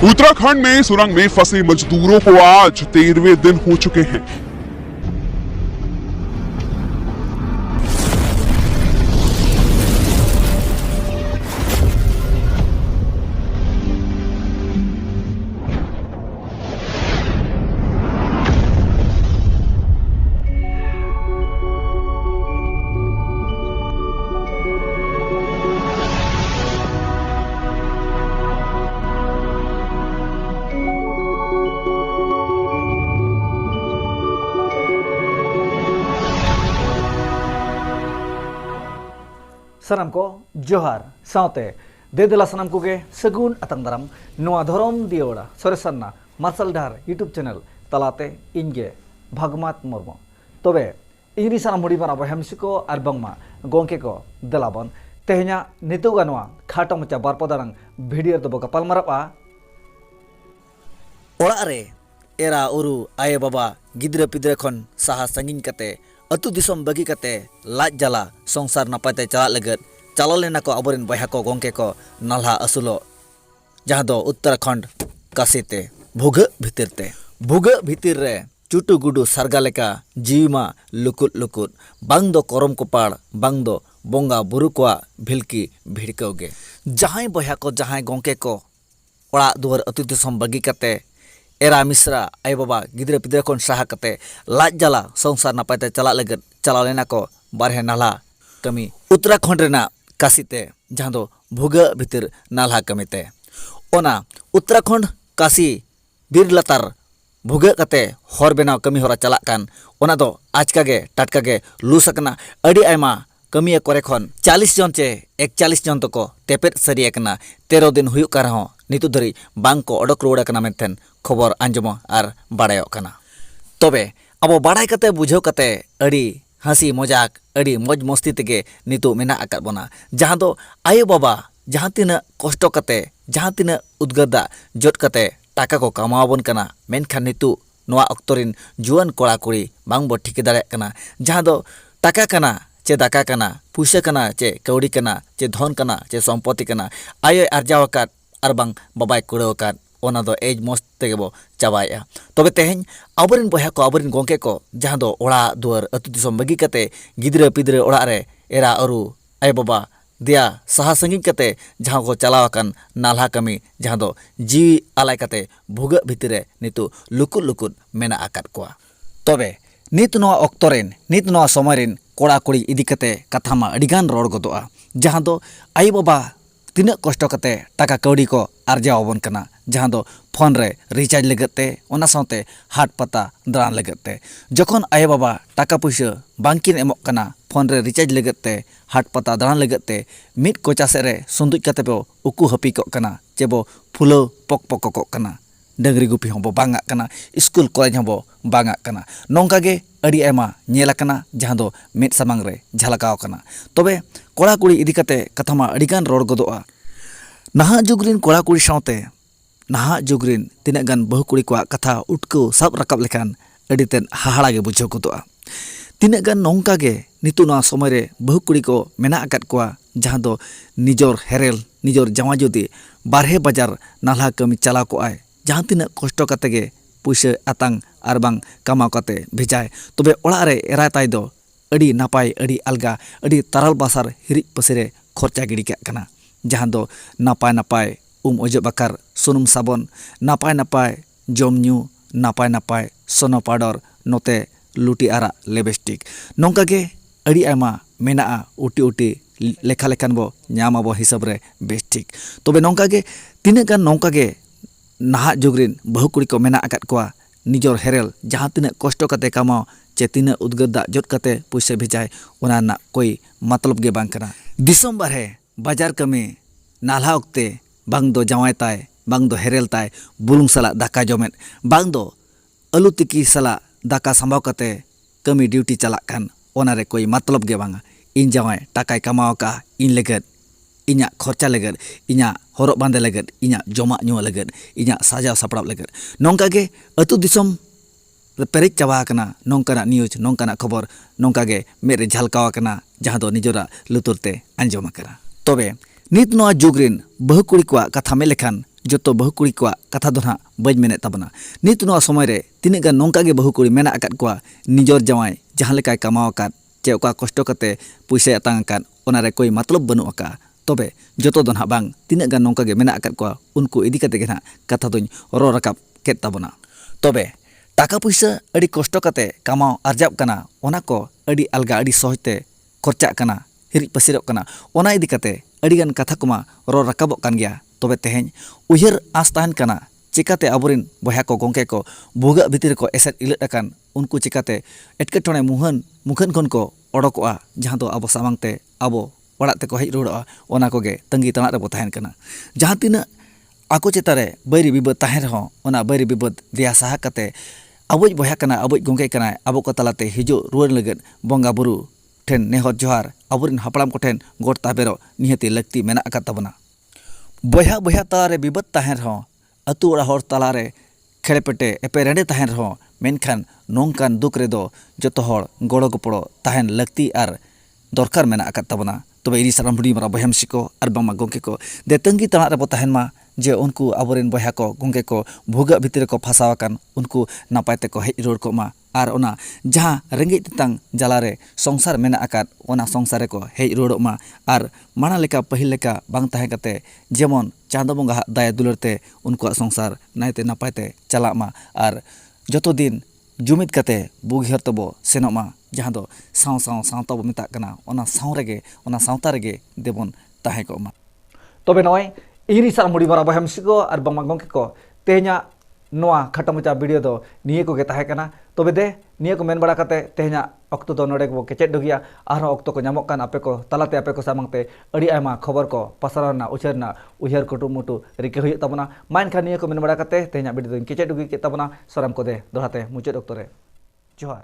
उत्तराखंड में सुरंग में फंसे मजदूरों को आज 13वें दिन हो चुके हैं। सानाम को जोहार साउते देदेला सानाम कोगे सगुन अतंग दाराम नोआ धरम दियोड़ा सरेसन्ना मार्शल डार यूट्यूब चैनल तलाते इनगे भागमात मुर्मु तबे इंग्री सानाम हुडी बना बहमसिको आर बंगमा गोंके को देलाबन तेहना नितुगा नोआ खाटो मचा बारपदारंग भिडियो दबो कपाल मारापा ओड़ा रे एरा उरु आये बाबा गिद्रा पिद्रा खन साहा संगिन कते अतु दिसम बगी कते लाज जाला संसार नापाते चला लगत चलो लेना को अबरिन बहा को गोंके को नल्हा असुलो जहाँ दो उत्तराखंड काशीते भुग भितिर रे चुटु गुडु सारगा लेका जीवमा लुकुट लुकुट बांग दो करम कोपाड़ बांग दो बोंगा बुरु कोआ भिलकी भिड़कौगे जहाँ बहा को जहाँ गोंके को ओड़ा दुआर अतु दिसम बगी कते एरा मिश्रा आय बाबा गिद्रा पिद्रा खन साहा कते लाज जाला संसार नापाते चला लगत चला लेना को बारहे नाला कमी उत्तराखंड रेना काशीते जहाँ दो भुग भितिर नाला कमीते ओना उत्तराखंड काशी बीर लतार भुग कते हर बेनाव कमी होरा चला कान ओना दो आजकागे टाटकागे लूसकना अड़ी आयमा कमी करे खन 40 जन चे 41 जन तको तेपेट सरी एकना 13 दिन हुयुक कार हो नितु धरी बांग को अडक रुवाड़ा कना मेंथेन खबर आंजमो आर बाड़ायो कना तबे अब बाड़ाय कते बुझाव कते अड़ी हंसी मजाक अड़ी मौज मस्ती तेगे नितु मेना आकाद बना जहाँ दो आयो बाबा जहाँ तीना कष्ट कते जहाँ तीना उद्गरदा जोट कते टाका को कमावबन कना मेनखान नितु नोआ अक्तरिन जुआन कोड़ा कुड़ी बांग बो ठिके दाड़े कना जहाँ दो टाका कना चे दाका कना पुइसा कना चे कौड़ी कना चे धन कना चे सम्पत्ति कना आयो आर्जाव आकाद आर बांग बाबाय कुड़ाव आकाद ओना दो एज मस्त तेगे बो चाबाया तबे तेहें आबरिन बहा को आबरिन गोंके को जहाँ दो ओड़ा दुआर अतु दिसम बगी कते गिद्रा पिद्रा ओड़ा रे एरा अरु आय बाबा दिया साहा संगिन कते जहाँ को चलाव आकान नाल्हा कमी जहाँ दो जीवी आलाय कते भुग भितरे नितु लुकुट लुकुट मेना आकाद कोआ तबे नित नोआ अक्तरेन नित नोआ समयरेन कोड़ा कुड़ी इदी कते कथा मा अडिगान रोड गदोआ जहाँ दो आय बाबा तीना कष्ट कते टाका कौड़ी को आर्जावबन कना जहाँ दो फोन रे रिचार्ज लगते ओना साथे हाट पता दारान लगते जखन आय बाबा टाका पैसा बांकिन एमोक कना फोन रे रिचार्ज लगते हाट पता दारान लगते मिट कोचा से रे सुंदुज कते बो उकु हपीको कना चेबो फुलो पक पकको कना डंगरी गुपी होबो बांगा कना स्कूल कॉलेज होबो बांगा कना नोंका गे अड़ी आयमा नेला कना जहाँ दो मिट सामांग रे झलकाव कना तबे कोड़ा कुड़ी इदी कते कथा मा अडिगान रोड गदोआ नहा जुगरिन कोड़ा कुड़ी साथे नहा जुगरिन तिना गान बहु कुड़ी को कथा उटको सब रकाब लेखान अडितेन हाहाड़ा गे बुझाव गदोआ तिना गान नोंका गे नितु नोआ समय रे बहु कुड़ी को मेना आकाद कोआ जहाँ दो निजोर हेरेल निजोर जावा जुदी बारहे बाजार नाल्हा कमी चलाव को आय जहाँ तिना कष्ट कते गे पुइसा आतांग आर बांग कमाव कते भेजाय तबे ओड़ा रे एरा ताय दो अड़ी नापाय अड़ी अलगा अड़ी ताराल बासार हिरिज पसेरे खर्चा गिड़ी काग कना जहाँ दो नापाय नापाय अजब बाकार सुनुम साबन नापाय नापाय जम न्यू नापाय नापाय सोनो पाउडर नोते लुटी आरा लिपस्टिक नोंका गे अड़ी आयमा मेना उटी उटी लेखा लेखान बो ᱧᱟᱢᱟᱵᱚ हिसाब रे बेस ठीक तबे नोंका गे तिना गान नोंका गे नाहा जुगरिन बहु कुड़ी को मेना आकाद कोआ निजोर हेरेल जहाँ तीना कष्ट कते कमाओ चे तीना उद्गार दा जोट कते पैसा भेजाय ओना ना कोई मतलब गे बांग कना दिसम बारहे बाजार कमी नाल्हा ओक्ते बांग दो जावाय ताय बांग दो हेरेल ताय बुलुंग साला दाका जमेत बांग दो आलू तिकी साला दाका संभाव कते कमी ड्यूटी चलाक कान ओना रे कोई मतलब गे बांगा इन जावाय टाकाय कमाव का इन लगत इन्या खर्चा लगत इन्या हरक बांदे लगत इन्या जमा ᱧᱩ लगत इन्या साजाव सापड़ाव लगत नोंका गे अतु दिसम पेरेज चाबा कना नोंकाना न्यूज नोंकाना खबर नोंका गे मेरे झलकाव कना जहाँ दो निजोरा लुतुरते आंजम कना तबे नित नोआ जुगरिन बहु कुड़ी को कथा में लेखान joto bahu kuri kwa katha do na bañ menet tabana nit noa समय रे तिने gan nongka ge bahu kuri mena akat kwa nijor jawai jahan lekai kamao akat che oka kosto kate puisa atang akat ona re koi matlab banu aka tobe joto do na bang tinak gan nongka ge mena akat kwa unku idi kate ge na katha doñ ro rakap ket tabana tobe taka puisa adi kosto kate kamao arjab kana ona ko adi alga adi sohte khorcha kana hirik pasirok kana ona idi kate adi gan katha kuma ro rakabok kan gya tobe teheny uher as tahan kana cikate aburin boya ko gongke ko boga bitir ko eset ilet akan unku cikate etketone muhan kon ko odokoa jahan do abo samangte abo orak te ko hej rudoa ona ko ge tangi tanak rebo tahen kana jahan tina ako cetare bairi bibad tahen ho ona bairi bibad dia saha kate aboj boya kana aboj gongke kana abo ko talate hijo ruar leget bonga buru ten nehot johar aburin haplam ko ten got tabero nihati lakti mena akat tabana boya talare bibad tahen ho atu ora hor talare khelepete eperende tahen ho menkhan nongkan duk redo joto hor goro goporo tahen lakti ar dorkar mena akat tabana tobe ini saram budi mara boyam siko ar bangma gongke ko de tangi tanak rebo tahen ma je unku aburin boya ko gongke ko bhoga bhitir ko phasawakan unku napai te ko hej ror ko ma ar ona jaha rengit tentang jalare songsar mena akat ona songsare ko hej rodok ma ar mana leka pahil leka bang tahe kate jemon chando bonga daya dular te unkuak songsar naite napai te chalak ma ar joto din jumit kate bugi hortobo senok ma jahan do sawta bo metak kana ona sawta rege debon tahe ko ma tobe noy iri saram budi mara boyam siko ar bangma gongke ko tehnya noa khata mucha video do niye ko ge tahe kana tobe de niye ko men bada kate tehnya okto do node ko kecet dogia arho okto ko nyamok kan ape ko talate ape ko samangte adi aima khobor ko pasarana ucherna uher kutumutu rike huyuk tabona main khan niye ko men bada kate tehnya video do kecet dogi ke tabona saram ko de dohate muchet oktore johar